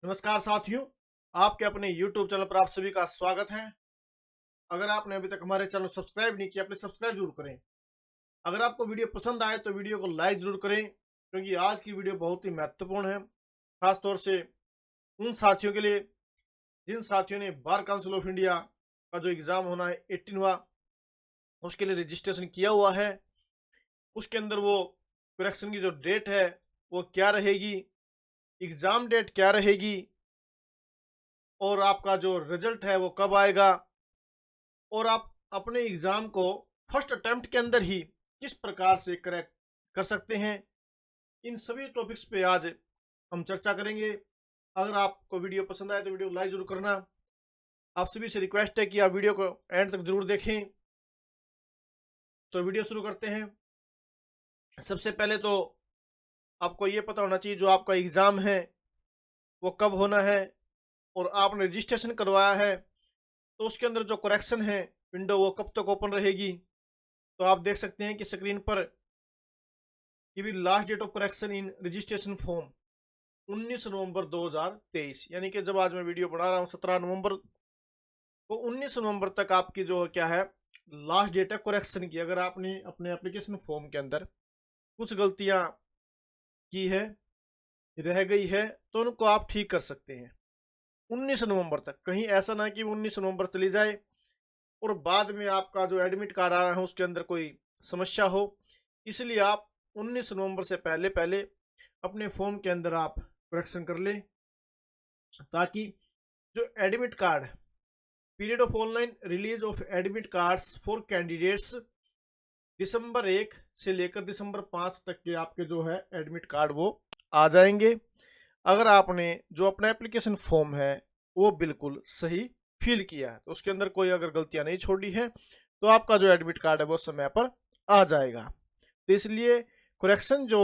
नमस्कार साथियों, आपके अपने YouTube चैनल पर आप सभी का स्वागत है। अगर आपने अभी तक हमारे चैनल सब्सक्राइब नहीं किया, प्लीज सब्सक्राइब जरूर करें। अगर आपको वीडियो पसंद आए तो वीडियो को लाइक जरूर करें, क्योंकि आज की वीडियो बहुत ही महत्वपूर्ण है, खास तौर से उन साथियों के लिए जिन साथियों ने बार काउंसिल ऑफ इंडिया का जो एग्जाम होना है 18वां, उसके लिए रजिस्ट्रेशन किया हुआ है। उसके अंदर वो करेक्शन की जो डेट है वो क्या रहेगी, एग्जाम डेट क्या रहेगी, और आपका जो रिजल्ट है वो कब आएगा, और आप अपने एग्जाम को फर्स्ट अटेम्प्ट के अंदर ही किस प्रकार से क्रैक कर सकते हैं, इन सभी टॉपिक्स पे आज हम चर्चा करेंगे। अगर आपको वीडियो पसंद आए तो वीडियो लाइक जरूर करना। आप सभी से रिक्वेस्ट है कि आप वीडियो को एंड तक जरूर देखें। तो वीडियो शुरू करते हैं। सबसे पहले तो आपको ये पता होना चाहिए जो आपका एग्ज़ाम है वो कब होना है, और आपने रजिस्ट्रेशन करवाया है तो उसके अंदर जो करेक्शन है विंडो वो कब तक ओपन रहेगी। तो आप देख सकते हैं कि स्क्रीन पर कि भी last date of correction in registration form 19 November 2023, यानी कि जब आज मैं वीडियो बना रहा हूँ 17 नवंबर को 19 नवंबर तक आपकी जो क्या है लास्ट डेट है करेक्शन की। अगर आपने अपने एप्लीकेशन फॉर्म के अंदर कुछ गलतियां की है, रह गई है, तो उनको आप ठीक कर सकते हैं 19 नवंबर तक। कहीं ऐसा ना कि 19 नवंबर चली जाए और बाद में आपका जो एडमिट कार्ड आ रहा है उसके अंदर कोई समस्या हो। इसलिए आप 19 नवंबर से पहले पहले अपने फॉर्म के अंदर आप करेक्शन कर लें, ताकि जो admit card period of online release of admit cards for candidates दिसंबर 1 से लेकर दिसंबर 5 तक के आपके जो है एडमिट कार्ड वो आ जाएंगे। अगर आपने जो अपना एप्लीकेशन फॉर्म है वो बिल्कुल सही फिल किया है, तो उसके अंदर कोई अगर गलतियां नहीं छोड़ी है, तो आपका जो एडमिट कार्ड है वो समय पर आ जाएगा। तो इसलिए करेक्शन जो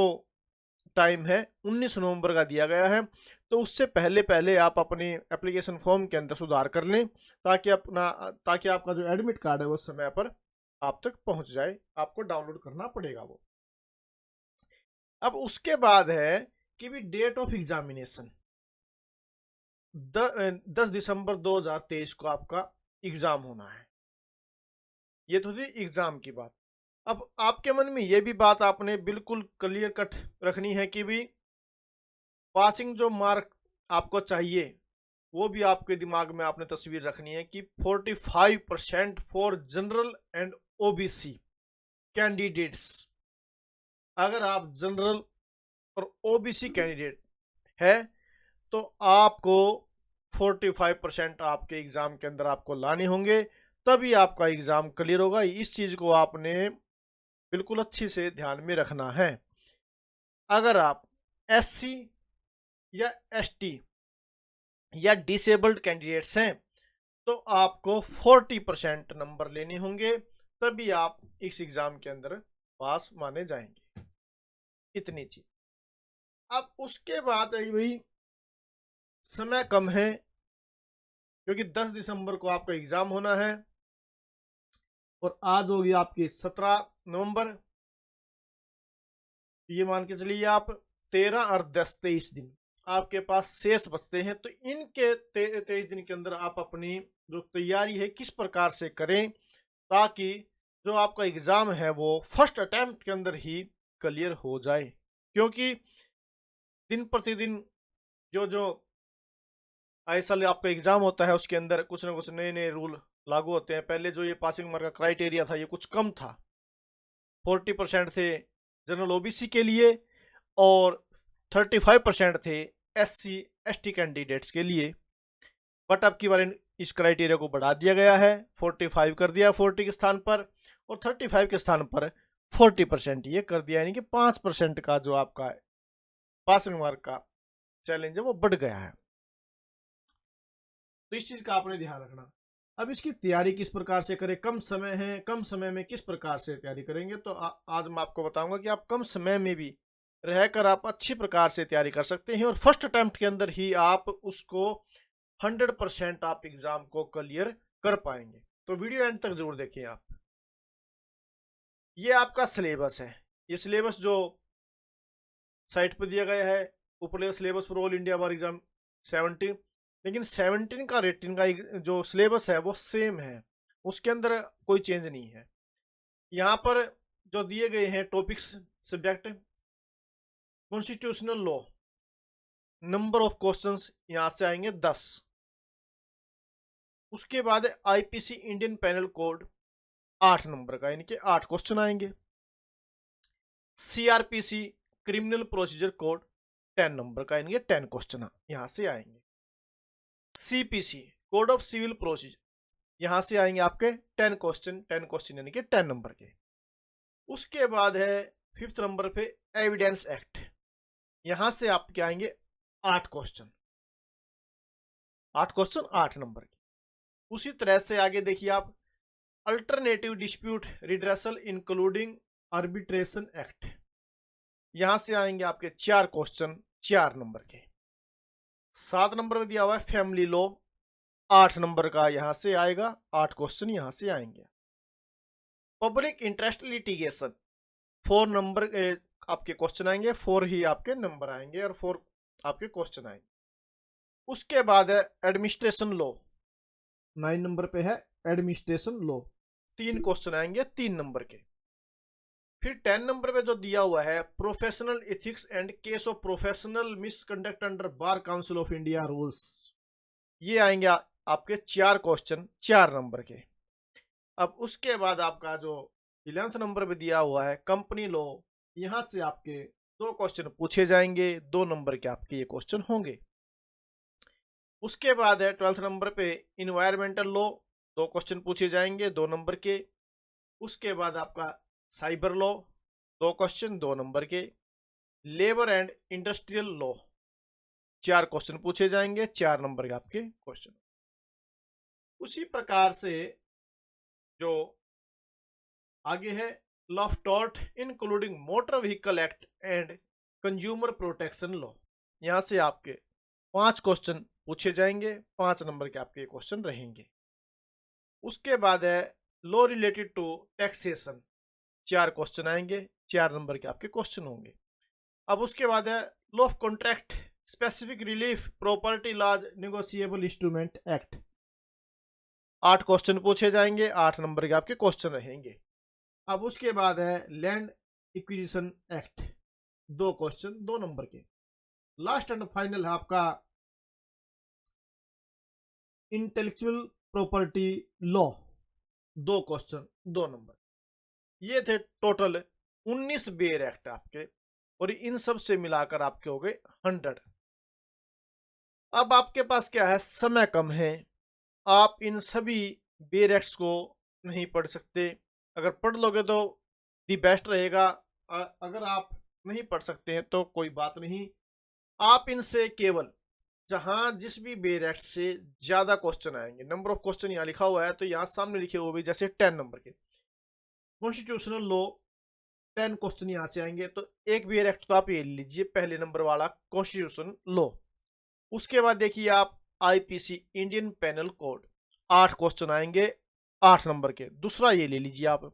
टाइम है 19 नवंबर का दिया गया है, तो उससे पहले पहले आप अपनी एप्लीकेशन फॉर्म के अंदर सुधार कर लें, ताकि आपका जो एडमिट कार्ड है वो समय पर आप तक पहुंच जाए। आपको डाउनलोड करना पड़ेगा वो। अब उसके बाद है कि भी डेट ऑफ एग्जामिनेशन 10 दिसंबर 2023 को आपका एग्जाम होना है। ये तो थी एग्जाम की बात। अब आपके मन में ये भी बात आपने बिल्कुल क्लियर कट रखनी है कि भी पासिंग जो मार्क आपको चाहिए वो भी आपके दिमाग में आपने तस्वीर रखनी है कि 45% for general and OBC candidates. अगर आप जनरल और ओबीसी कैंडिडेट है तो आपको 45% आपके एग्जाम के अंदर आपको लाने होंगे, तभी आपका एग्जाम क्लियर होगा। इस चीज को आपने बिल्कुल अच्छी से ध्यान में रखना है। अगर आप एससी या एसटी या डिसेबल्ड कैंडिडेट्स हैं तो आपको 40% नंबर लेने होंगे, तभी आप इस एग्जाम के अंदर पास माने जाएंगे। इतनी चीज। अब उसके बाद आई भाई समय कम है, क्योंकि 10 दिसंबर को आपका एग्जाम होना है और आज होगी आपकी 17 नवंबर। ये मान के चलिए आप 13 और 10 23 दिन आपके पास शेष बचते हैं। तो इनके 23 दिन के अंदर आप अपनी जो तैयारी है किस प्रकार से करें, ताकि जो आपका एग्जाम है वो फर्स्ट अटेम्प्ट के अंदर ही क्लियर हो जाए। क्योंकि दिन प्रतिदिन जो जो आए साल आपका एग्जाम होता है उसके अंदर कुछ ना कुछ नए नए रूल लागू होते हैं। पहले जो ये पासिंग मार्क का क्राइटेरिया था ये कुछ कम था, 40% थे जनरल ओबीसी के लिए और 35% थे एससी एसटी कैंडिडेट्स के लिए। बट अब की बार इस क्राइटेरिया को बढ़ा दिया गया है, 45 कर दिया 40 के स्थान पर, और 35 के स्थान पर 40% ये कर दिया, यानी कि 5% का जो आपका पासिंग मार्क का चैलेंज है वो बढ़ गया है। तो इस चीज का आपने ध्यान रखना। अब इसकी तैयारी किस प्रकार से करें, कम समय है, कम समय में किस प्रकार से तैयारी करेंगे, तो आज मैं आपको बताऊंगा कि आप कम समय में भी रहकर आप अच्छी प्रकार से तैयारी कर सकते हैं और फर्स्ट अटेम्प्ट के अंदर ही आप उसको 100% आप एग्जाम को क्लियर कर पाएंगे। तो वीडियो एंड तक जरूर देखिए आप। ये आपका सिलेबस है। ये सिलेबस जो साइट पर दिया गया है, ऊपर syllabus for all India bar exam 17, लेकिन 17 का रेटिंग का जो सिलेबस है वो सेम है, उसके अंदर कोई चेंज नहीं है। यहाँ पर जो दिए गए हैं topics subject, constitutional law, number of questions यहाँ से आएंगे 10। उसके बाद IPC Indian penal code 8 number का, यानी कि 8 क्वेश्चन आएंगे। CrPC criminal procedure code 10 number का, यानी कि 10 क्वेश्चन यहाँ से आएंगे। CPC code of civil procedure, यहाँ से आएंगे आपके 10 क्वेश्चन यानी कि 10 नंबर के। उसके बाद है 5th नंबर पे एविडेंस एक्ट, यहाँ से आपके आएंगे 8 क्वेश्चन, 8 नंबर के। उसी तरह से आगे देखिए आप, alternative dispute redressal including arbitration act, यहां से आएंगे आपके 4 क्वेश्चन 4 नंबर के। 7 नंबर में दिया हुआ है फैमिली लॉ, 8 नंबर का यहां से आएगा, 8 क्वेश्चन यहां से आएंगे। पब्लिक इंटरेस्ट लिटिगेशन 4 नंबर आपके क्वेश्चन आएंगे, 4 ही आपके नंबर आएंगे और 4 आपके क्वेश्चन आएंगे। उसके बाद है एडमिनिस्ट्रेशन लॉ, 9 नंबर पे है एडमिनिस्ट्रेशन लॉ, 3 क्वेश्चन आएंगे 3 नंबर के। फिर 10 नंबर पे जो दिया हुआ है professional ethics and case of professional misconduct under bar council of India rules, ये आएंगे आपके 4 क्वेश्चन 4 नंबर के। अब उसके बाद आपका जो 11th नंबर पे दिया हुआ है कंपनी लॉ, यहां से आपके 2 क्वेश्चन पूछे जाएंगे, 2 नंबर के आपके ये क्वेश्चन होंगे। उसके बाद है 12th नंबर पे इन्वायरमेंटल लॉ, 2 क्वेश्चन पूछे जाएंगे 2 नंबर के। उसके बाद आपका साइबर लॉ, 2 क्वेश्चन 2 नंबर के। Labour and industrial law, 4 question पूछे जाएंगे 4 नंबर के आपके क्वेश्चन। उसी प्रकार से जो आगे है law of tort including motor vehicle act and consumer protection law, यहां से आपके 5 क्वेश्चन पूछे जाएंगे, 5 नंबर के आपके क्वेश्चन रहेंगे। उसके बाद है law related to taxation, 4 question आएंगे, 4 नंबर के आपके क्वेश्चन होंगे। अब उसके बाद है law of contract specific relief property laws negotiable instrument act, 8 question पूछे जाएंगे, 8 नंबर के आपके क्वेश्चन रहेंगे। अब उसके बाद है land acquisition act, 2 question 2 number के। लास्ट एंड फाइनल है आपका intellectual property law, 2 question 2 number. ये थे टोटल 19 बेयर एक्ट आपके, और इन सब से मिलाकर आपके हो गए 100। अब आपके पास क्या है, समय कम है, आप इन सभी बेयर एक्ट्स को नहीं पढ़ सकते। अगर पढ़ लोगे तो दी बेस्ट रहेगा, अगर आप नहीं पढ़ सकते हैं तो कोई बात नहीं, आप इनसे केवल जहां जिस भी बेयर एक्ट से ज्यादा क्वेश्चन आएंगे, नंबर ऑफ क्वेश्चन यहाँ लिखा हुआ है तो यहाँ सामने लिखे हुए भी, जैसे 10 नंबर के कॉन्स्टिट्यूशनल लॉ 10 क्वेश्चन यहाँ से आएंगे, तो एक बेयर एक्ट तो आप ये लीजिए, पहले नंबर वाला कॉन्स्टिट्यूशन लॉ। उसके बाद देखिए आप IPC Indian penal code, 8 question आएंगे 8 नंबर के, दूसरा ये ले लीजिए आप।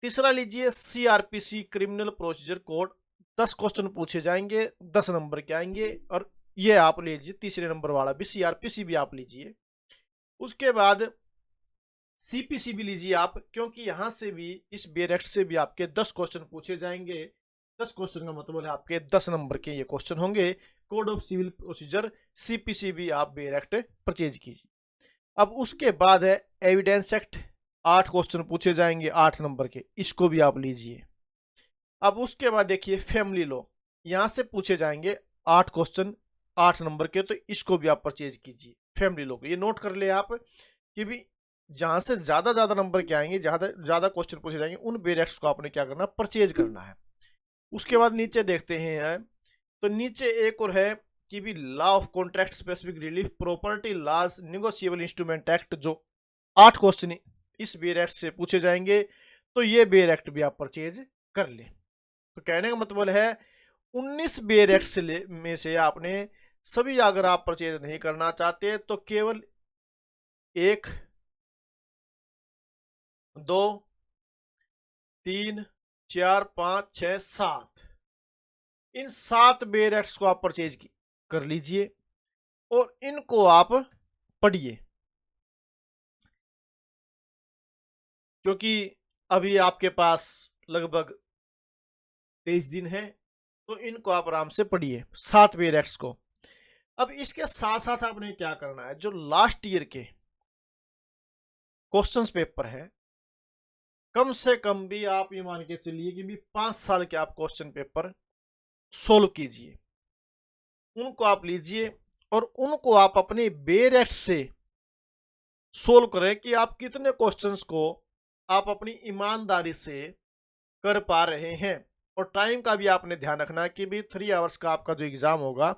तीसरा लीजिए CrPC criminal procedure code, 10 question पूछे जाएंगे, 10 नंबर के आएंगे, और ये आप ले लीजिए तीसरे नंबर वाला भी सीआरपीसी भी आप लीजिए। उसके बाद सीपीसी भी लीजिए आप, क्योंकि यहां से भी इस बेयर एक्ट से भी आपके 10 क्वेश्चन पूछे जाएंगे, 10 क्वेश्चन का मतलब है आपके 10 नंबर के ये क्वेश्चन होंगे। Code of civil procedure CPC भी आप बेयर एक्ट परचेज कीजिए। अब उसके बाद है एविडेंस एक्ट, 8 क्वेश्चन पूछे जाएंगे 8 नंबर के, इसको भी आप लीजिए। अब उसके बाद देखिए फैमिली लॉ, यहां से पूछे जाएंगे 8 क्वेश्चन 8 नंबर के, तो इसको भी आप परचेज कीजिए फैमिली लॉ को। ये नोट कर ले आप कि भी जहां से ज्यादा नंबर के आएंगे, ज्यादा क्वेश्चन पूछे जाएंगे, उन बेयर एक्ट्स को आपने क्या करना, परचेज करना है। उसके बाद नीचे देखते हैं, तो नीचे एक और है कि भी law of contract specific relief property laws negotiable instrument act, जो 8 क्वेश्चन इस बेयर एक्ट से पूछे जाएंगे, तो ये बेयर एक्ट भी आप परचेज कर ले। तो कहने का मतलब है 19 बेयर एक्ट में से आपने सभी अगर आप परचेज नहीं करना चाहते तो केवल 1 2 3 4 5 6 7, इन 7 बेयर एक्ट्स को आप परचेज कर लीजिए। और इनको आप पढ़िए, क्योंकि अभी आपके पास लगभग 23 दिन है, तो इनको आप आराम से पढ़िए 7 वेरिएक्ट्स को। अब इसके साथ साथ आपने क्या करना है, जो लास्ट ईयर के क्वेश्चंस पेपर है, कम से कम भी आप ये मान के चलिए कि भी 5 साल के आप क्वेश्चन पेपर सोल्व कीजिए, उनको आप लीजिए और उनको आप अपने बेरेक्ट से सोल्व करें कि आप कितने क्वेश्चंस को आप अपनी ईमानदारी से कर पा रहे हैं। और टाइम का भी आपने ध्यान रखना है कि भी 3 आवर्स का आपका जो एग्जाम होगा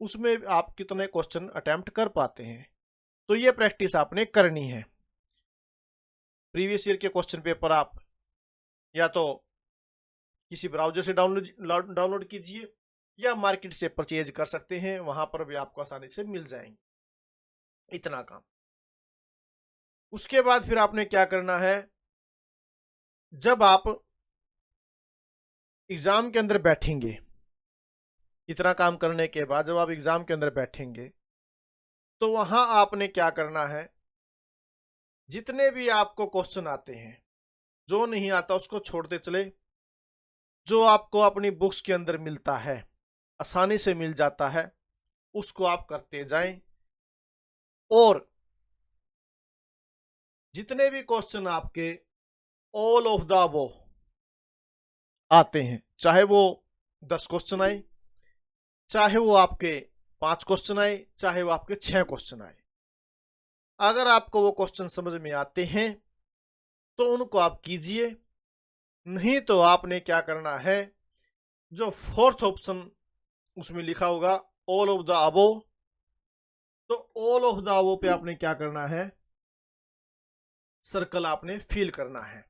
उसमें आप कितने क्वेश्चन अटेम्प्ट कर पाते हैं। तो ये प्रैक्टिस आपने करनी है। प्रीवियस ईयर के क्वेश्चन पेपर आप या तो किसी ब्राउजर से डाउनलोड कीजिए या मार्केट से परचेज कर सकते हैं, वहां पर भी आपको आसानी से मिल जाएंगे। इतना काम। उसके बाद फिर आपने क्या करना है, जब आप एग्जाम के अंदर बैठेंगे, इतना काम करने के बाद जब आप एग्जाम के अंदर बैठेंगे तो वहां आपने क्या करना है, जितने भी आपको क्वेश्चन आते हैं, जो नहीं आता उसको छोड़ते चले, जो आपको अपनी बुक्स के अंदर मिलता है, आसानी से मिल जाता है, उसको आप करते जाएं। और जितने भी क्वेश्चन आपके ऑल ऑफ द अबव आते हैं, चाहे वो 10 क्वेश्चन आए, चाहे वो आपके 5 क्वेश्चन आए, चाहे वो आपके 6 क्वेश्चन आए, अगर आपको वो क्वेश्चन समझ में आते हैं तो उनको आप कीजिए। नहीं तो आपने क्या करना है, जो 4th ऑप्शन उसमें लिखा होगा ऑल ऑफ द अबव, तो ऑल ऑफ द अबव पे आपने क्या करना है, सर्कल आपने फिल करना है।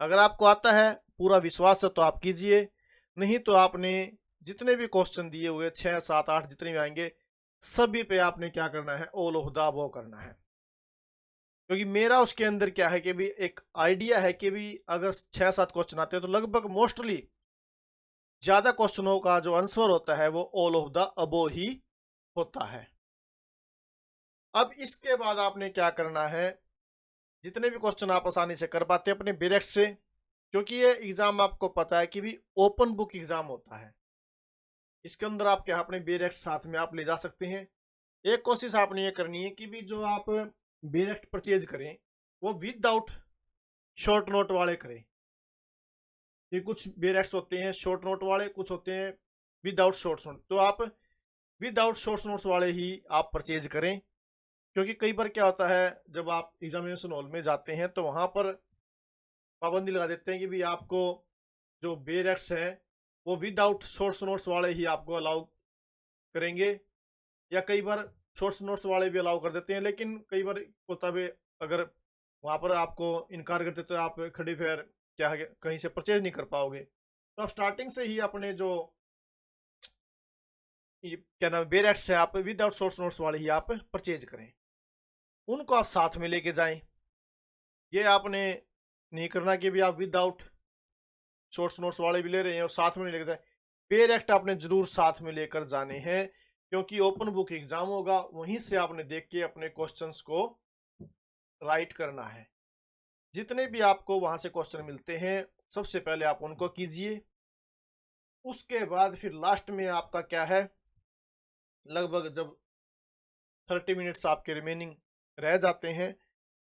अगर आपको आता है, पूरा विश्वास है, तो आप कीजिए। नहीं तो आपने जितने भी क्वेश्चन दिए हुए 6, 7, 8 जितने भी आएंगे, सभी पे आपने क्या करना है, ऑल ऑफ द अबव करना है। क्योंकि मेरा उसके अंदर क्या है कि भी एक आइडिया है कि भी अगर 6-7 क्वेश्चन आते हैं तो लगभग मोस्टली ज्यादा क्वेश्चनों का जो आंसर होता है वो ऑल ऑफ द अबव ही होता है। अब इसके बाद आपने क्या करना है, जितने भी क्वेश्चन आप आसानी से कर पाते हैं अपने बेरेक्ट से, क्योंकि ये एग्जाम आपको पता है कि भी ओपन बुक एग्जाम होता है, इसके अंदर आप क्या अपने बेरेक्ट साथ में आप ले जा सकते हैं। एक कोशिश आपने ये करनी है कि भी जो आप बेरेक्ट परचेज करें वो विदाउट शॉर्ट नोट वाले करें। ये कुछ बेरेक्ट्स होते हैं शॉर्ट नोट वाले, कुछ होते हैं विदाउट शॉर्ट नोट, तो आप विदाउट शॉर्ट नोट्स वाले ही आप परचेज करें। क्योंकि कई बार क्या होता है, जब आप एग्जामिनेशन हॉल में जाते हैं तो वहां पर पाबंदी लगा देते हैं कि भी आपको जो बेरेक्ट्स हैं वो विदाउट शॉर्ट्स नोट्स वाले ही आपको अलाउ करेंगे, या कई बार शॉर्ट्स नोट्स वाले भी अलाउ कर देते हैं। लेकिन कई बार होता है अगर वहां पर आपको इनकार करते तो आप खड़े फिर क्या है कहीं से परचेज नहीं कर पाओगे। तो आप स्टार्टिंग से ही अपने जो क्या नाम बेरेक्ट्स है आप विदाउट शॉर्ट्स नोट्स वाले ही आप परचेज करें, उनको आप साथ में लेके जाएं। ये आपने नहीं करना कि भी आप विदाउट शॉर्ट्स नोट्स वाले भी ले रहे हैं और साथ में नहीं लेकर जाए। बेरेक्ट आपने जरूर साथ में लेकर जाने हैं, क्योंकि ओपन बुक एग्जाम होगा, वहीं से आपने देख के अपने क्वेश्चंस को राइट करना है। जितने भी आपको वहां से क्वेश्चन मिलते हैं सबसे पहले आप उनको कीजिए। उसके बाद फिर लास्ट में आपका क्या है, लगभग जब 30 मिनट्स आपके रिमेनिंग रह जाते हैं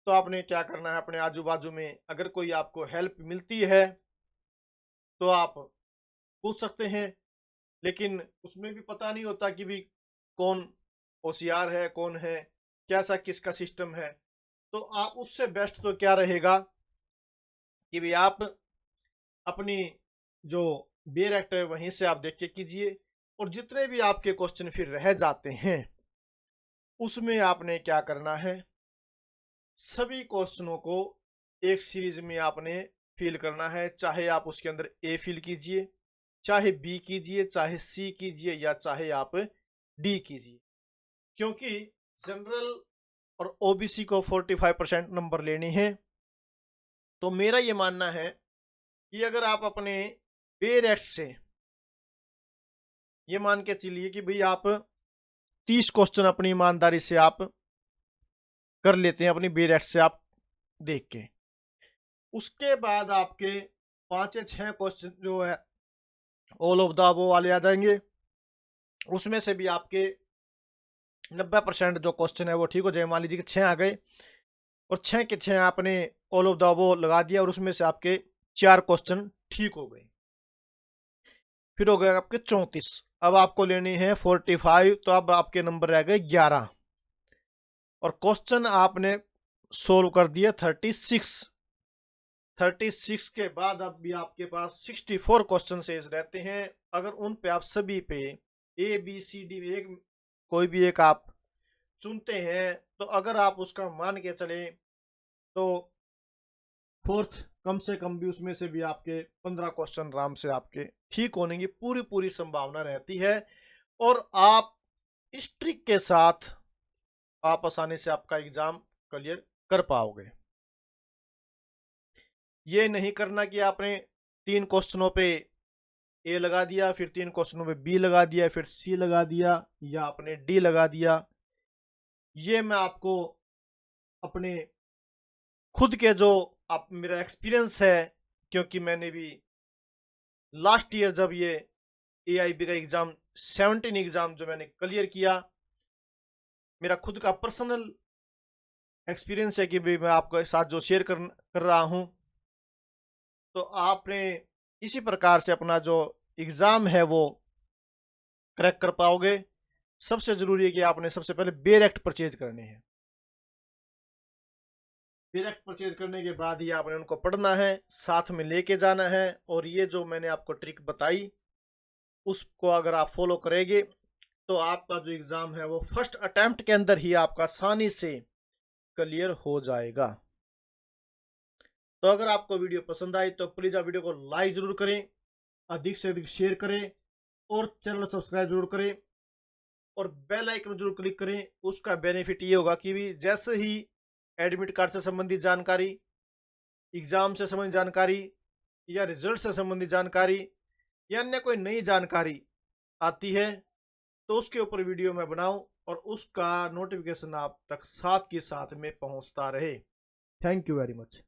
तो आपने क्या करना है, अपने आजू बाजू में अगर कोई आपको हेल्प मिलती है तो आप पूछ सकते हैं। लेकिन उसमें भी पता नहीं होता कि भी कौन होशियार है, कौन है, कैसा किसका सिस्टम है। तो आप उससे बेस्ट तो क्या रहेगा कि भी आप अपनी जो बेरेक्ट है वहीं से आप देख के कीजिए। और जितने भी आपके क्वेश्चन फिर रह जाते हैं उसमें आपने क्या करना है, सभी क्वेश्चनों को एक सीरीज में आपने फिल करना है। चाहे आप उसके अंदर ए फिल कीजिए, चाहे बी कीजिए, चाहे सी कीजिए, या चाहे आप डी कीजिए। क्योंकि जनरल और ओबीसी को 45% नंबर लेने हैं। तो मेरा ये मानना है कि अगर आप अपने बेरेक्ट से ये मान के चलिए कि भाई आप 30 क्वेश्चन अपनी ईमानदारी से आप कर लेते हैं, अपनी बेरेक्ट से आप देख के। उसके बाद आपके 5 या 6 क्वेश्चन जो है ऑल ऑफ द वो वाले आ जाएंगे। उसमें से भी आपके 90% जो क्वेश्चन है वो ठीक हो जाए। मान लीजिए कि 6 आ गए और 6 के 6 आपने ऑल ऑफ द वो लगा दिया और उसमें से आपके 4 क्वेश्चन ठीक हो गए। फिर हो गए आपके 34। अब आपको लेनी है 45, तो अब आपके नंबर रह गए 11 और क्वेश्चन आपने सोल्व कर दिया 36 के बाद अब भी आपके पास 64 क्वेश्चन शेष रहते हैं। अगर उन पे आप सभी पे ABCD एक कोई भी एक आप चुनते हैं, तो अगर आप उसका मान के चले तो फोर्थ कम से कम भी उसमें से भी आपके 15 क्वेश्चन आराम से आपके ठीक होने की पूरी संभावना रहती है। और आप इस ट्रिक के साथ आप आसानी से आपका एग्जाम क्लियर कर पाओगे। ये नहीं करना कि आपने 3 क्वेश्चनों पे A लगा दिया, फिर 3 क्वेश्चनों पे B लगा दिया, फिर C लगा दिया या आपने D लगा दिया। ये मैं आपको अपने खुद के जो आप मेरा एक्सपीरियंस है, क्योंकि मैंने भी लास्ट ईयर जब ये AIB का एग्जाम 17 एग्जाम जो मैंने क्लियर किया, मेरा खुद का पर्सनल एक्सपीरियंस है कि भी मैं आपके साथ जो शेयर कर रहा हूं। तो आपने इसी प्रकार से अपना जो एग्जाम है वो क्रैक कर पाओगे। सबसे जरूरी है कि आपने सबसे पहले बेरेक्ट परचेज करने हैं। बेरेक्ट परचेज करने के बाद ही आपने उनको पढ़ना है, साथ में लेके जाना है। और ये जो मैंने आपको ट्रिक बताई उसको अगर आप फॉलो करेंगे तो आपका जो एग्जाम है वो फर्स्ट अटेम्प्ट के अंदर ही आपका आसानी से क्लियर हो जाएगा। तो अगर आपको वीडियो पसंद आई तो प्लीज आप वीडियो को लाइक जरूर करें, अधिक से अधिक शेयर करें और चैनल सब्सक्राइब जरूर करें और बेल आइकन जरूर क्लिक करें। उसका बेनिफिट ये होगा कि भी जैसे ही एडमिट कार्ड से संबंधित जानकारी, एग्जाम से संबंधित जानकारी या रिजल्ट से संबंधित जानकारी या अन्य कोई नई जानकारी आती है तो उसके ऊपर वीडियो मैं बनाऊं और उसका नोटिफिकेशन आप तक साथ के साथ में पहुंचता रहे। Thank you very much.